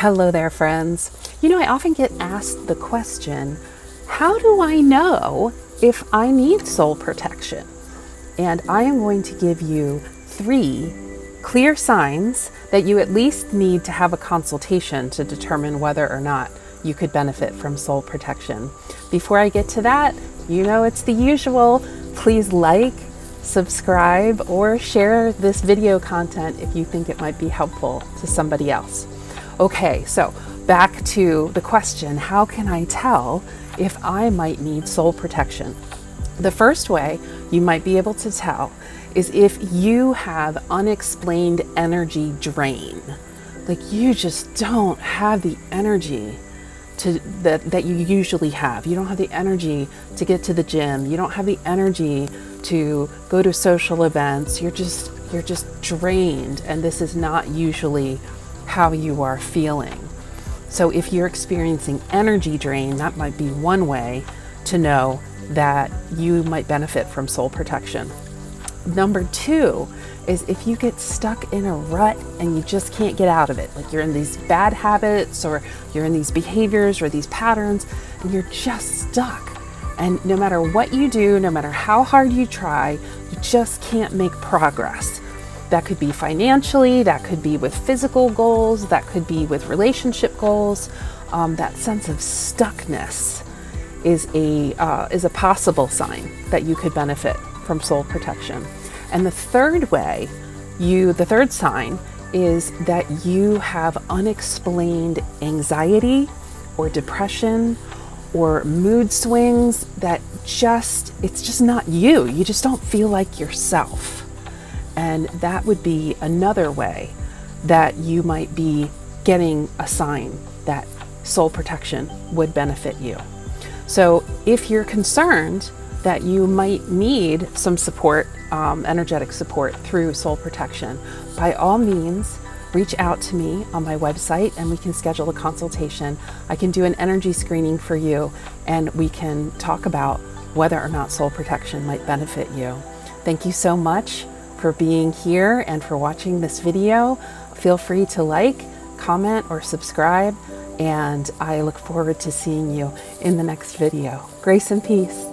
Hello there, friends. I often get asked the question, how do I know if I need soul protection? And I am going to give you 3 clear signs that you at least need to have a consultation to determine whether or not you could benefit from soul protection. Before I get to that, it's the usual. Please like, subscribe, or share this video content if you think it might be helpful to somebody else. Okay, so back to the question, how can I tell if I might need soul protection? The first way you might be able to tell is if you have unexplained energy drain. Like you just don't have the energy that you usually have. You don't have the energy to get to the gym. You don't have the energy to go to social events. You're just drained, and this is not usually how you are feeling. So if you're experiencing energy drain, that might be one way to know that you might benefit from soul protection. Number 2 is if you get stuck in a rut and you just can't get out of it. Like you're in these bad habits, or you're in these behaviors or these patterns, and you're just stuck. And no matter what you do, no matter how hard you try, you just can't make progress. That could be financially, that could be with physical goals, that could be with relationship goals. That sense of stuckness is a possible sign that you could benefit from soul protection. And the third sign is that you have unexplained anxiety or depression or mood swings that it's just not you. You just don't feel like yourself. And that would be another way that you might be getting a sign that soul protection would benefit you. So if you're concerned that you might need some support, energetic support through soul protection, by all means, reach out to me on my website and we can schedule a consultation. I can do an energy screening for you, and we can talk about whether or not soul protection might benefit you. Thank you so much for being here and for watching this video. Feel free to like, comment, or subscribe, and I look forward to seeing you in the next video. Grace and peace.